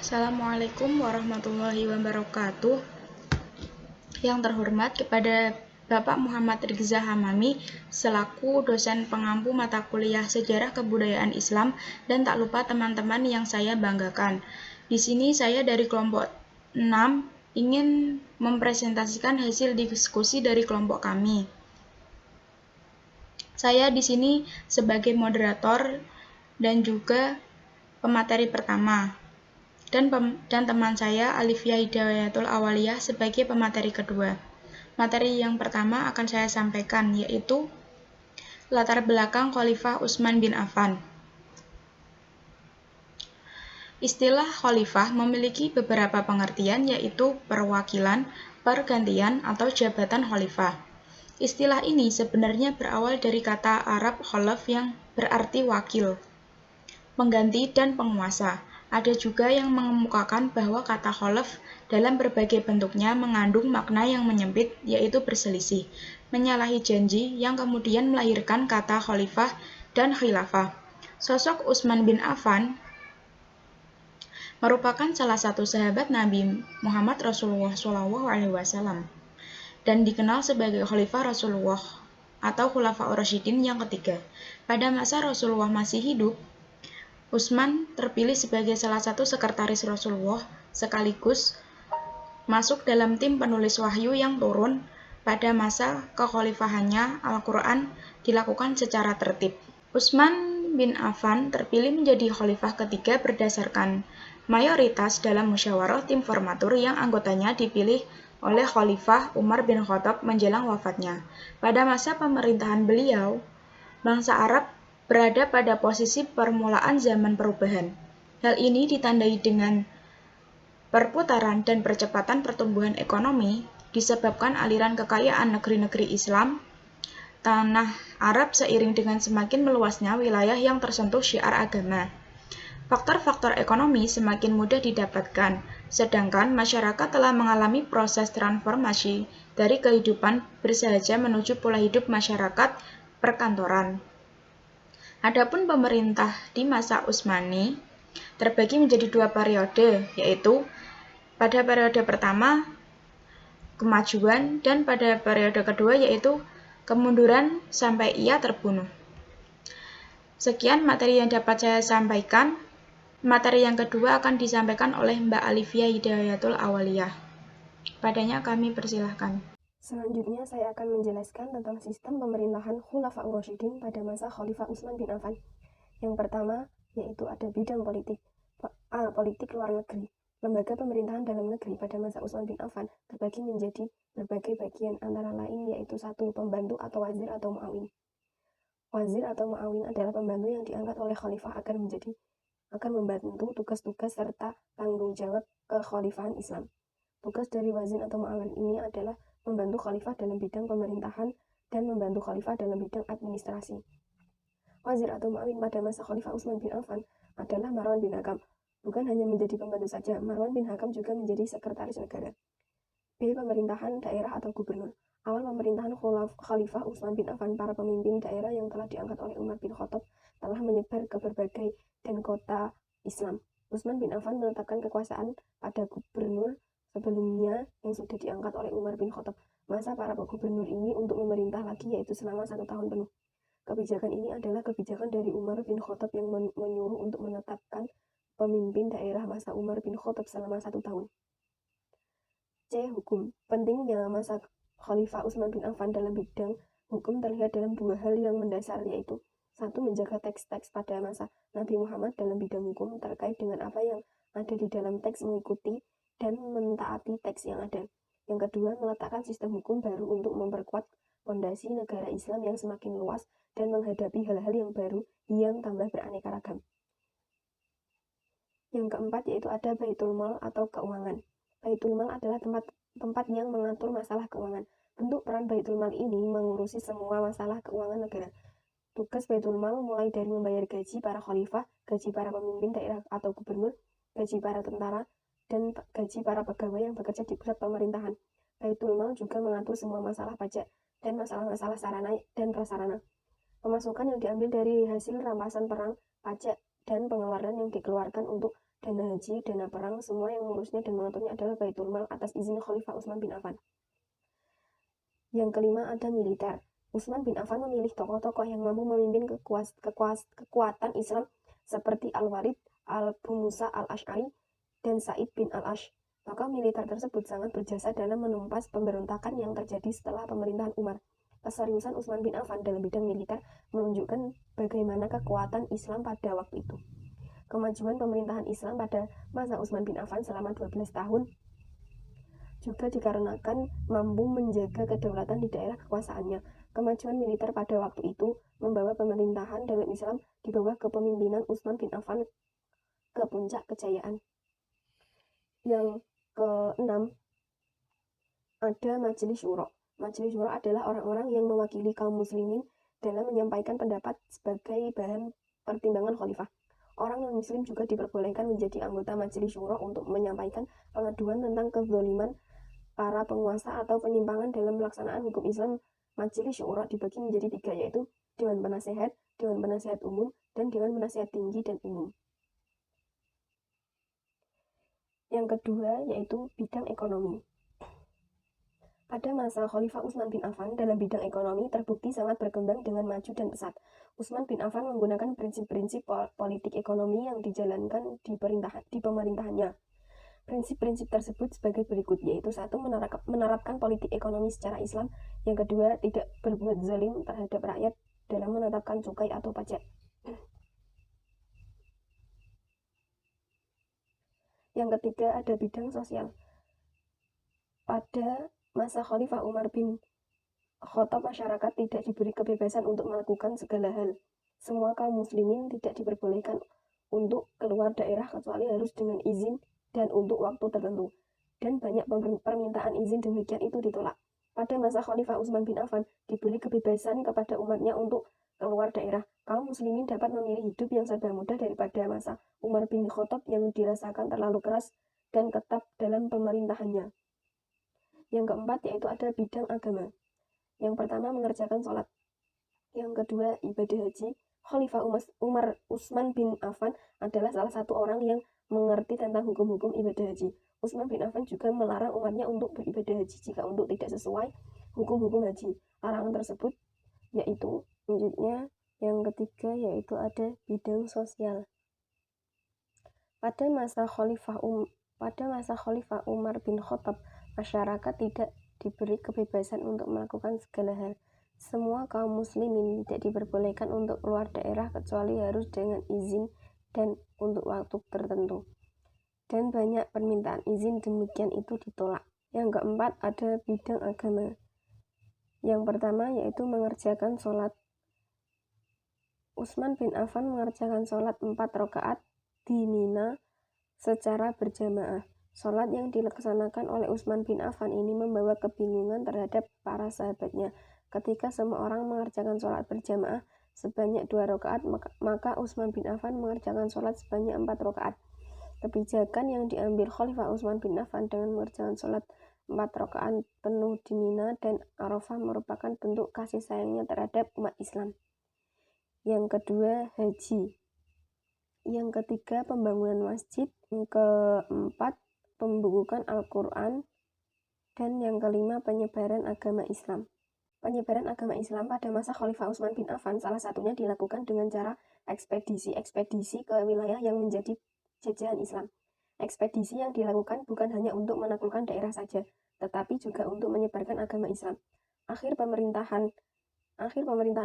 Assalamualaikum warahmatullahi wabarakatuh. Yang terhormat kepada Bapak Muhammad Rizza Hamami selaku dosen pengampu mata kuliah Sejarah Kebudayaan Islam dan tak lupa teman-teman yang saya banggakan. Di sini saya dari kelompok 6 ingin mempresentasikan hasil diskusi dari kelompok kami. Saya di sini sebagai moderator dan juga pemateri pertama. Dan teman saya Alifia Hidayatul Awaliyah sebagai pemateri kedua. Materi yang pertama akan saya sampaikan, yaitu latar belakang Khalifah Utsman bin Affan. Istilah khalifah memiliki beberapa pengertian, yaitu perwakilan, pergantian, atau jabatan khalifah. Istilah ini sebenarnya berawal dari kata Arab khalaf yang berarti wakil, pengganti, dan penguasa. Ada juga yang mengemukakan bahwa kata khalaf dalam berbagai bentuknya mengandung makna yang menyempit, yaitu berselisih, menyalahi janji, yang kemudian melahirkan kata khalifah dan khilafah. Sosok Utsman bin Affan merupakan salah satu sahabat Nabi Muhammad Rasulullah SAW dan dikenal sebagai Khalifah Rasulullah atau Khulafaur Rasyidin yang ketiga. Pada masa Rasulullah masih hidup, Utsman terpilih sebagai salah satu sekretaris Rasulullah sekaligus masuk dalam tim penulis wahyu yang turun pada masa kekhalifahannya. Al-Quran dilakukan secara tertib. Utsman bin Affan terpilih menjadi khalifah ketiga berdasarkan mayoritas dalam musyawarah tim formatur yang anggotanya dipilih oleh Khalifah Umar bin Khattab menjelang wafatnya. Pada masa pemerintahan beliau, bangsa Arab berada pada posisi permulaan zaman perubahan. Hal ini ditandai dengan perputaran dan percepatan pertumbuhan ekonomi disebabkan aliran kekayaan negeri-negeri Islam tanah Arab seiring dengan semakin meluasnya wilayah yang tersentuh syiar agama. Faktor-faktor ekonomi semakin mudah didapatkan, sedangkan masyarakat telah mengalami proses transformasi dari kehidupan bersahaja menuju pola hidup masyarakat perkantoran. Adapun pemerintah di masa Utsmani terbagi menjadi dua periode, yaitu pada periode pertama kemajuan dan pada periode kedua yaitu kemunduran sampai ia terbunuh. Sekian materi yang dapat saya sampaikan. Materi yang kedua akan disampaikan oleh Mbak Alifia Hidayatul Awaliyah. Padanya kami persilahkan. Selanjutnya saya akan menjelaskan tentang sistem pemerintahan Khulafaur Rasyidin pada masa Khalifah Utsman bin Affan. Yang pertama yaitu ada bidang politik. Politik luar negeri. Lembaga pemerintahan dalam negeri pada masa Utsman bin Affan terbagi menjadi berbagai bagian, antara lain yaitu 1. Pembantu atau wazir atau muawin. Wazir atau muawin adalah pembantu yang diangkat oleh khalifah akan membantu tugas-tugas serta tanggung jawab kekhalifahan Islam. Tugas dari wazir atau muawin ini adalah membantu khalifah dalam bidang pemerintahan dan membantu khalifah dalam bidang administrasi. Wazir atau muawin pada masa Khalifah Utsman bin Affan adalah Marwan bin Hakam. Bukan hanya menjadi pembantu saja, Marwan bin Hakam juga menjadi sekretaris negara. B. Pemerintahan daerah atau gubernur. Awal pemerintahan Khalifah Utsman bin Affan, para pemimpin daerah yang telah diangkat oleh Umar bin Khattab telah menyebar ke berbagai dan kota Islam. Utsman bin Affan menetapkan kekuasaan pada gubernur sebelumnya yang sudah diangkat oleh Umar bin Khattab. Masa para gubernur ini untuk memerintah lagi yaitu selama 1 tahun penuh. Kebijakan ini adalah kebijakan dari Umar bin Khattab yang menyuruh untuk menetapkan pemimpin daerah masa Umar bin Khattab selama 1 tahun. C. Hukum. Pentingnya masa Khalifah Utsman bin Affan dalam bidang hukum terlihat dalam 2 hal yang mendasar, yaitu 1. Menjaga teks-teks pada masa Nabi Muhammad dalam bidang hukum terkait dengan apa yang ada di dalam teks, mengikuti dan mentaati teks yang ada. Yang kedua, meletakkan sistem hukum baru untuk memperkuat fondasi negara Islam yang semakin luas dan menghadapi hal-hal yang baru yang tambah beraneka ragam. Yang keempat yaitu ada Baitul Mal atau keuangan. Baitul Mal adalah tempat yang mengatur masalah keuangan. Bentuk peran Baitul Mal ini mengurusi semua masalah keuangan negara. Tugas Baitul Mal mulai dari membayar gaji para khalifah, gaji para pemimpin daerah atau gubernur, gaji para tentara, dan gaji para pegawai yang bekerja di pusat pemerintahan. Baitul Mal juga mengatur semua masalah pajak dan masalah-masalah sarana dan prasarana. Pemasukan yang diambil dari hasil rampasan perang, pajak, dan pengeluaran yang dikeluarkan untuk dana haji, dana perang, semua yang mengurusnya dan mengaturnya adalah Baitul Mal atas izin Khalifah Utsman bin Affan. Yang kelima ada militer. Utsman bin Affan memilih tokoh-tokoh yang mampu memimpin kekuatan Islam seperti Al-Walid, Abu Musa Al-Asy'ari, dan Sa'id bin Al-Ash. Maka militer tersebut sangat berjasa dalam menumpas pemberontakan yang terjadi setelah pemerintahan Umar. Keseriusan Utsman bin Affan dalam bidang militer menunjukkan bagaimana kekuatan Islam pada waktu itu. Kemajuan pemerintahan Islam pada masa Utsman bin Affan selama 12 tahun juga dikarenakan mampu menjaga kedaulatan di daerah kekuasaannya. Kemajuan militer pada waktu itu membawa pemerintahan dalam Islam di bawah kepemimpinan Utsman bin Affan ke puncak kejayaan. Yang keenam ada Majelis Syuro. Majelis Syuro adalah orang-orang yang mewakili kaum muslimin dalam menyampaikan pendapat sebagai bahan pertimbangan khalifah. Orang non-muslim juga diperbolehkan menjadi anggota Majelis Syuro untuk menyampaikan pengaduan tentang kezaliman para penguasa atau penyimpangan dalam pelaksanaan hukum Islam. Majelis Syuro dibagi menjadi 3, yaitu Dewan Penasehat, Dewan Penasehat Umum, dan Dewan Penasehat Tinggi dan Umum. Yang kedua yaitu bidang ekonomi. Pada masa Khalifah Utsman bin Affan, dalam bidang ekonomi terbukti sangat berkembang dengan maju dan pesat. Utsman bin Affan menggunakan prinsip-prinsip politik ekonomi yang dijalankan di pemerintahannya. Prinsip-prinsip tersebut sebagai berikut, yaitu 1. Menerapkan politik ekonomi secara Islam. Yang kedua, tidak berbuat zalim terhadap rakyat dalam menetapkan cukai atau pajak. Yang ketiga, ada bidang sosial. Pada masa Khalifah Umar bin Khattab, masyarakat tidak diberi kebebasan untuk melakukan segala hal. Semua kaum muslimin tidak diperbolehkan untuk keluar daerah kecuali harus dengan izin dan untuk waktu tertentu, dan banyak permintaan izin demikian itu ditolak. Pada masa Khalifah Utsman bin Affan diberi kebebasan kepada umatnya untuk keluar daerah. Kaum muslimin dapat memilih hidup yang serba mudah daripada masa Umar bin Khattab yang dirasakan terlalu keras dan ketat dalam pemerintahannya. Yang keempat yaitu ada bidang agama. Yang pertama mengerjakan sholat. Yang kedua ibadah haji. Khalifah Utsman bin Affan adalah salah satu orang yang mengerti tentang hukum-hukum ibadah haji. Utsman bin Affan juga melarang umatnya untuk beribadah haji jika untuk tidak sesuai hukum-hukum haji. Larangan tersebut yaitu selanjutnya yang ketiga yaitu ada bidang sosial. Pada masa Khalifah Umar bin Khattab, masyarakat tidak diberi kebebasan untuk melakukan segala hal. Semua kaum muslimin tidak diperbolehkan untuk keluar daerah kecuali harus dengan izin dan untuk waktu tertentu. Dan banyak permintaan izin demikian itu ditolak. Yang keempat ada bidang agama. Yang pertama yaitu mengerjakan sholat. Utsman bin Affan mengerjakan sholat 4 rakaat di Mina secara berjamaah. Sholat yang dilaksanakan oleh Utsman bin Affan ini membawa kebingungan terhadap para sahabatnya. Ketika semua orang mengerjakan sholat berjamaah sebanyak 2 rakaat, maka Utsman bin Affan mengerjakan sholat sebanyak 4 rakaat. Kebijakan yang diambil Khalifah Utsman bin Affan dengan mengerjakan sholat 4 rakaat penuh di Mina dan Arafah merupakan bentuk kasih sayangnya terhadap umat Islam. Yang kedua, haji. Yang ketiga, pembangunan masjid. Yang keempat, pembukukan Al-Quran. Dan yang kelima, penyebaran agama Islam. Penyebaran agama Islam pada masa Khalifah Utsman bin Affan salah satunya dilakukan dengan cara ekspedisi ke wilayah yang menjadi jajahan Islam. Ekspedisi yang dilakukan bukan hanya untuk menaklukkan daerah saja, tetapi juga untuk menyebarkan agama Islam. Akhir pemerintahan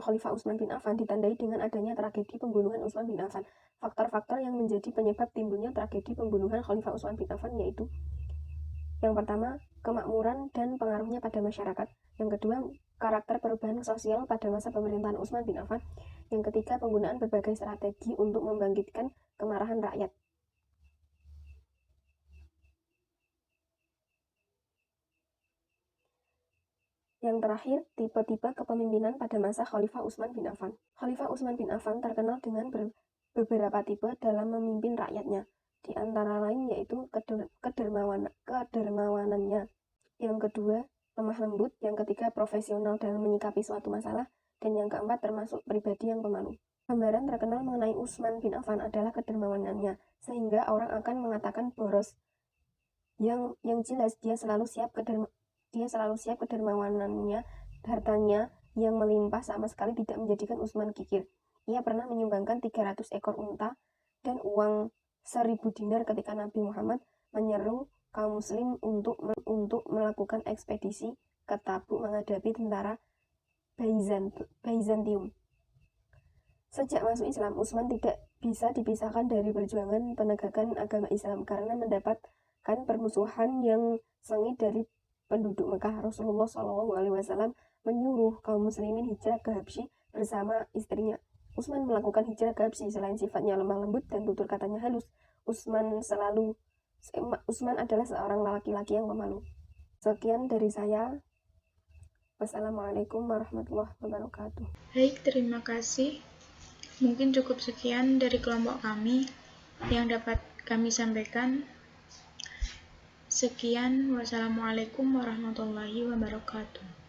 Khalifah Utsman bin Affan ditandai dengan adanya tragedi pembunuhan Utsman bin Affan. Faktor-faktor yang menjadi penyebab timbulnya tragedi pembunuhan Khalifah Utsman bin Affan yaitu yang pertama, kemakmuran dan pengaruhnya pada masyarakat. Yang kedua, karakter perubahan sosial pada masa pemerintahan Utsman bin Affan. Yang ketiga, penggunaan berbagai strategi untuk membangkitkan kemarahan rakyat. Yang terakhir, tipe-tipe kepemimpinan pada masa Khalifah Utsman bin Affan. Khalifah Utsman bin Affan terkenal dengan beberapa tipe dalam memimpin rakyatnya. Di antara lain yaitu kedermawanannya. Yang kedua, lemah lembut. Yang ketiga, profesional dalam menyikapi suatu masalah. Dan yang keempat, termasuk pribadi yang pemalu. Gambaran terkenal mengenai Utsman bin Affan adalah kedermawanannya, sehingga orang akan mengatakan boros. Yang jelas dia selalu siap kedermawanannya, hartanya yang melimpah sama sekali tidak menjadikan Utsman kikir. Ia pernah menyumbangkan 300 ekor unta dan uang 1000 dinar ketika Nabi Muhammad menyeru kaum muslim untuk melakukan ekspedisi ke Tabuk menghadapi tentara Byzantium. Sejak masuk Islam, Utsman tidak bisa dipisahkan dari perjuangan penegakan agama Islam karena mendapatkan permusuhan yang sengit dari penduduk Mekah. Rasulullah SAW menyuruh kaum muslimin hijrah ke Habsyi bersama istrinya. Utsman melakukan hijrah ke Habsyi. Selain sifatnya lemah lembut dan tutur katanya halus, Utsman adalah seorang laki-laki yang pemalu. Sekian dari saya. Wassalamualaikum warahmatullahi wabarakatuh. Baik, terima kasih. Mungkin cukup sekian dari kelompok kami yang dapat kami sampaikan. Sekian, wassalamualaikum warahmatullahi wabarakatuh.